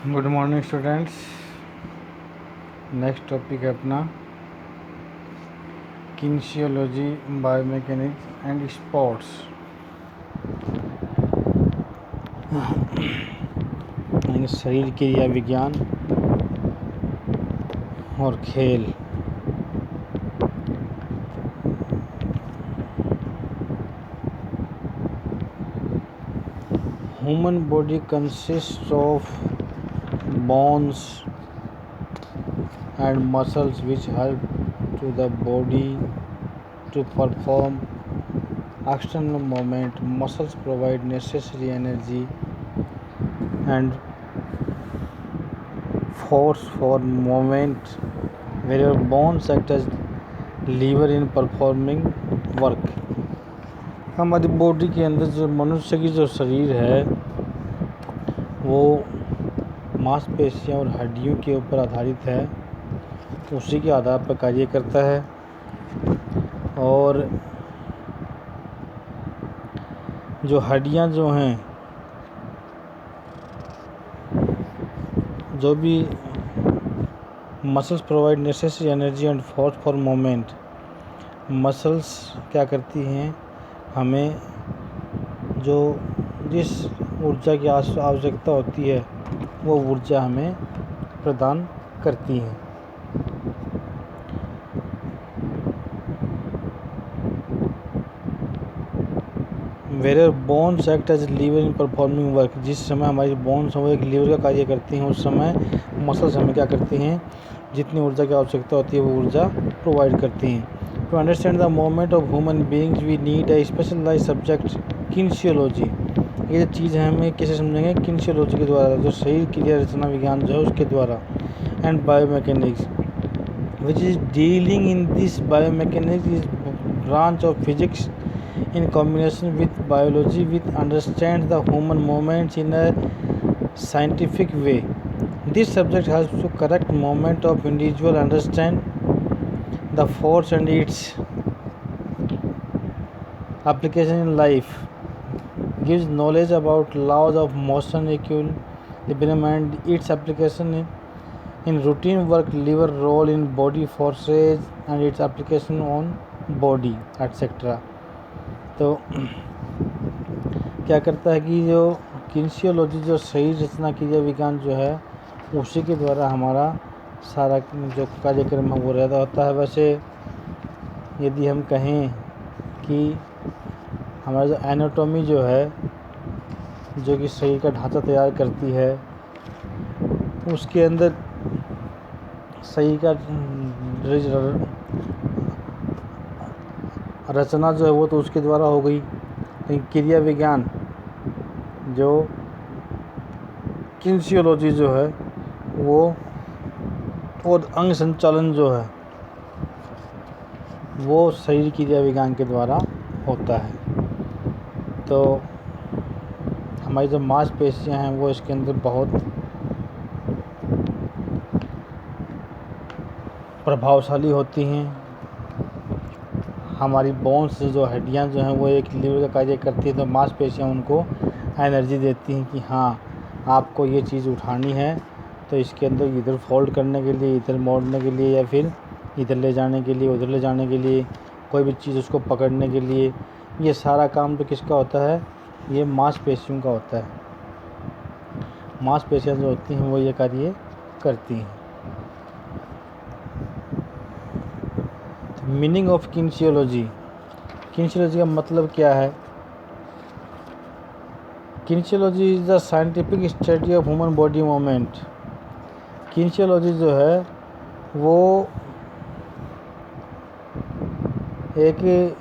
Good morning students. Next topic है अपना kinesiology, biomechanics and sports. यानी शरीर क्रिया विज्ञान और खेल। Human body consist of bones and muscles which help to the body to perform external movement. Muscles provide necessary energy and force for movement, whereas bones act as lever in performing work. हमारी body के अंदर जो मनुष्य की जो शरीर है वो मांसपेशियाँ और हड्डियों के ऊपर आधारित है, उसी के आधार पर कार्य करता है। और जो हड्डियाँ जो हैं, जो भी muscles provide necessary energy and force for movement. Muscles क्या करती हैं, हमें जो जिस ऊर्जा की आवश्यकता होती है वो ऊर्जा हमें प्रदान करती हैं। Where bones act as lever in performing work. जिस समय हमारी बोन्स वो एक लीवर का कार्य करती हैं, उस समय मसल्स हमें क्या करती हैं, जितनी ऊर्जा की आवश्यकता होती है वो ऊर्जा प्रोवाइड करती हैं। To understand the movement of human beings we need a specialised subject kinesiology. ये चीज़ हमें कैसे समझेंगे, किनेसियोलॉजी के द्वारा, जो शरीर क्रिया रचना विज्ञान जो है उसके द्वारा। And biomechanics which is dealing in this biomechanics is branch of physics in combination with biology which understands the human movements in a scientific way. This subject helps to correct movement of individual, understand the force and its application in life, gives knowledge about laws of motion, equilibrium and its application in routine work, lever role in body forces and its application on body etc. तो क्या करता है कि जो kinesiology, जो शरीर रचना क्रिया विज्ञान जो है उसी के द्वारा हमारा सारा जो कार्यक्रम है वो रहता होता है। वैसे यदि हम कहें कि हमारा जो एनाटॉमी जो है, जो कि शरीर का ढांचा तैयार करती है, उसके अंदर शरीर का रचना जो है वो तो उसके द्वारा हो गई, लेकिन क्रिया विज्ञान जो किनेसियोलॉजी जो है वो और अंग संचालन जो है वो शरीर क्रिया विज्ञान के द्वारा होता है। तो हमारी जो मांसपेशियां हैं वो इसके अंदर बहुत प्रभावशाली होती हैं। हमारी बोन्स जो हड्डियां जो हैं वो एक लीवर का कार्य करती है, तो मांसपेशियां उनको एनर्जी देती हैं कि हाँ आपको ये चीज़ उठानी है, तो इसके अंदर इधर फोल्ड करने के लिए, इधर मोड़ने के लिए, या फिर इधर ले जाने के लिए, उधर ले जाने के लिए, कोई भी चीज़ उसको पकड़ने के लिए, ये सारा काम तो किसका होता है, ये मांसपेशियों का होता है। मांसपेशियां जो होती हैं वो ये कार्य करती हैं। Meaning of kinesiology. किनेसियोलॉजी का मतलब क्या है? Kinesiology is the scientific study of human body movement. Kinesiology जो है वो एक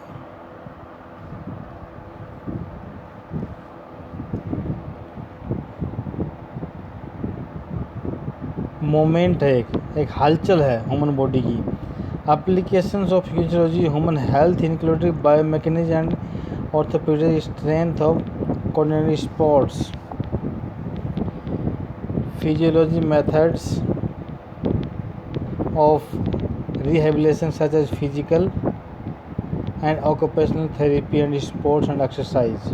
मोमेंट है, एक हलचल है ह्यूमन बॉडी की। Applications of kinesiology, human health including biomechanics and orthopedic, strength of coordinate sports, physiology, methods of rehabilitation such as physical and occupational therapy and sports and exercise.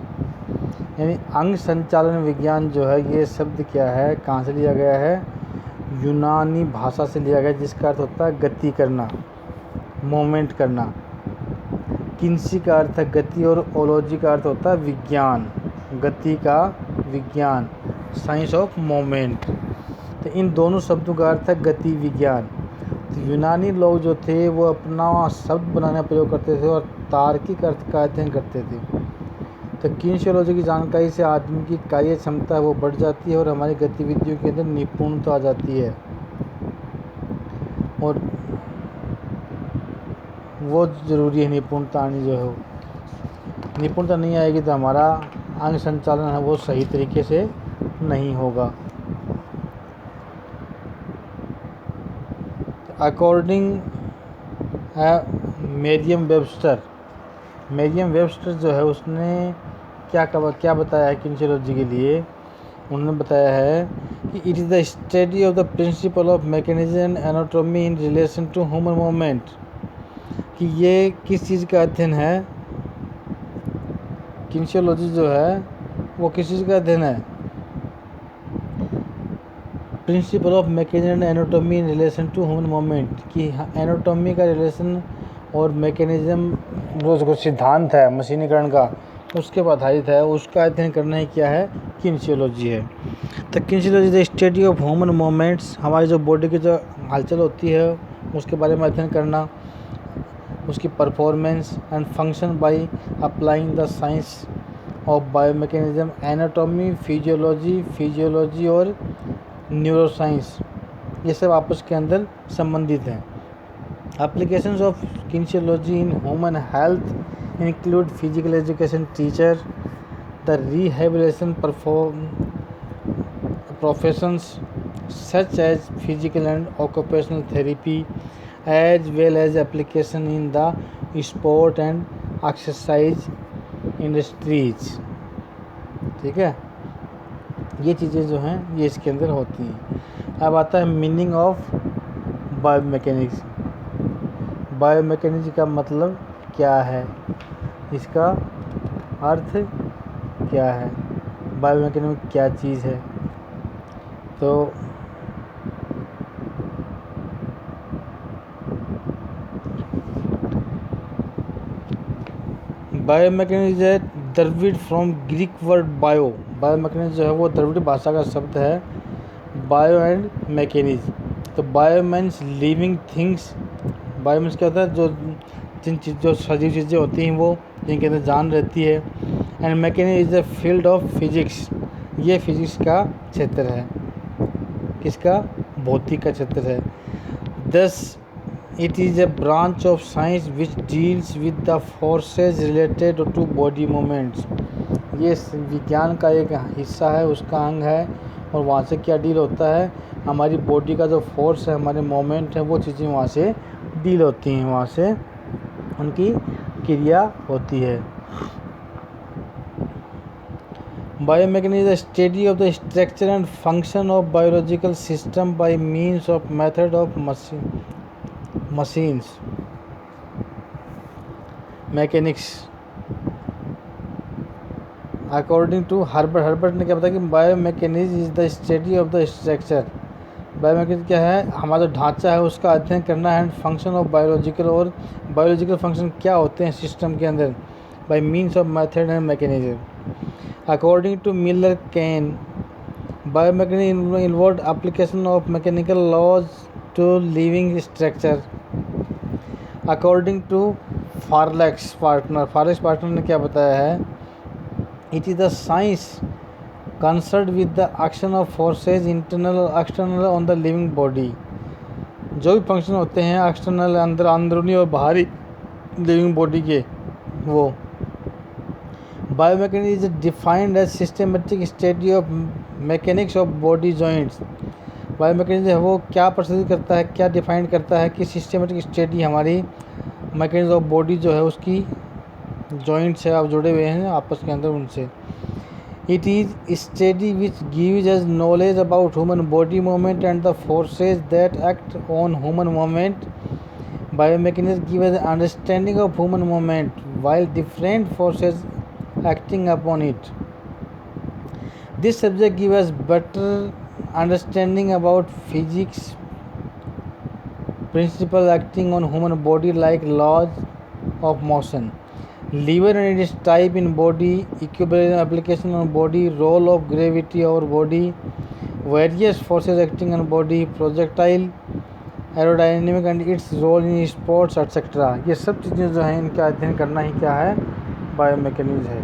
यानी अंग संचालन विज्ञान जो है, ये शब्द क्या है, कहाँ से लिया गया है, यूनानी भाषा से लिया गया, जिसका अर्थ होता है गति करना, मूवमेंट करना। किन्सी का अर्थ है गति और ओलॉजी का अर्थ होता है विज्ञान, गति का विज्ञान, साइंस ऑफ मूवमेंट। तो इन दोनों शब्दों का अर्थ है गति विज्ञान। तो यूनानी लोग जो थे वो अपना शब्द बनाने का प्रयोग करते थे और तार्किक अर्थ का अध्ययन करते थे। तो किन्सियोलॉजी की जानकारी से आदमी की कार्य क्षमता वो बढ़ जाती है और हमारी गतिविधियों के अंदर निपुणता आ जाती है। और वो ज़रूरी है, निपुणता आनी जो है, निपुणता नहीं आएगी तो हमारा अंग संचालन है वो सही तरीके से नहीं होगा। अकॉर्डिंग मेरियम वेबस्टर जो है उसने क्या बताया है किन्सियोलॉजी के लिए। उन्होंने बताया है कि it is the study of the principle of mechanism and anatomy in relation to human movement, कि ये किस चीज़ का अध्ययन है, किन्सियोलॉजी जो है वो किस चीज़ का अध्ययन है, principle of mechanism and anatomy in relation to human movement, कि एनाटॉमी का रिलेशन और मैकेनिज्म जो सिद्धांत है मशीनीकरण का उसके पर आधारित है, उसका अध्ययन करना ही क्या है, किन्सियोलॉजी है। तो kinesiology the study of human movements, हमारी जो बॉडी की जो हलचल होती है उसके बारे में अध्ययन करना, उसकी performance and function by applying the science of biomechanism, anatomy, physiology और न्यूरोसाइंस, ये सब आपस के अंदर संबंधित हैं। Applications of kinesiology in human health include physical education teacher, the rehabilitation professions such as physical and occupational therapy, as well as application in the sport and exercise industries. ठीक है, ये चीज़ें जो हैं ये इसके अंदर होती हैं। अब आता है मीनिंग ऑफ बायोमैकेनिक्स। बायोमैकेनिक्स का मतलब क्या है, इसका अर्थ क्या है, बायोमैकेनिक्स क्या चीज़ है। तो बायोमैकेनिक्स है derived from Greek word bio, biomechanics जो है वो द्रविड़ भाषा का शब्द है, बायो एंड मैकेनिज्म। तो bio means living things, bio means क्या होता है, जो सजीव चीज़ें होती हैं वो जिनके अंदर जान रहती है। And mechanism is the field of physics, ये फिजिक्स का क्षेत्र है, किसका, भौतिक का क्षेत्र है। Thus it is a branch of science which deals with the forces related to body movements, ये विज्ञान का एक हिस्सा है, उसका अंग है, और वहाँ से क्या डील होता है, हमारी बॉडी का जो फोर्स है, हमारे मोमेंट है, वो चीज़ें वहाँ से डील होती हैं, वहाँ से उनकी क्रिया होती है। Biomechanics is the study of the structure and function of biological system by means of method of machines. Mechanics according to Herbert ने क्या बताया कि biomechanics is the study of the structure, biomechanics क्या है, हमारा जो ढांचा है उसका अध्ययन करना है, फंक्शन ऑफ बायोलॉजिकल, और बायोलॉजिकल फंक्शन क्या होते हैं सिस्टम के अंदर, by means of method and mechanism. According to Miller Kane, biomechanics involve application of mechanical laws to living structure. According to Farlex partner ने क्या बताया है, it is the science concern with the action of forces internal और external on the living body, जो भी function होते हैं external, अंदरूनी और बाहरी लिविंग बॉडी के, वो। Biomechanics is defined as systematic study of mechanics of body joints, biomechanics है वो क्या प्रस्तुत करता है, क्या डिफाइन करता है कि सिस्टमेटिक स्टडी हमारी मैकेनिक्स ऑफ बॉडी जो है उसकी जॉइंट्स है, आप जुड़े हुए हैं आपस के अंदर उनसे। It is study which gives us knowledge about human body movement and the forces that act on human movement. Biomechanics gives us understanding of human movement while different forces acting upon it. This subject give us better understanding about physics principle acting on human body like laws of motion. Lever and its type in body, equilibrium application on body, role of gravity over body, various forces acting on body, projectile aerodynamic and its role in sports etc. ये सब चीज़ें जो हैं इनका अध्ययन करना ही क्या है, बायोमैकेनिक्स है।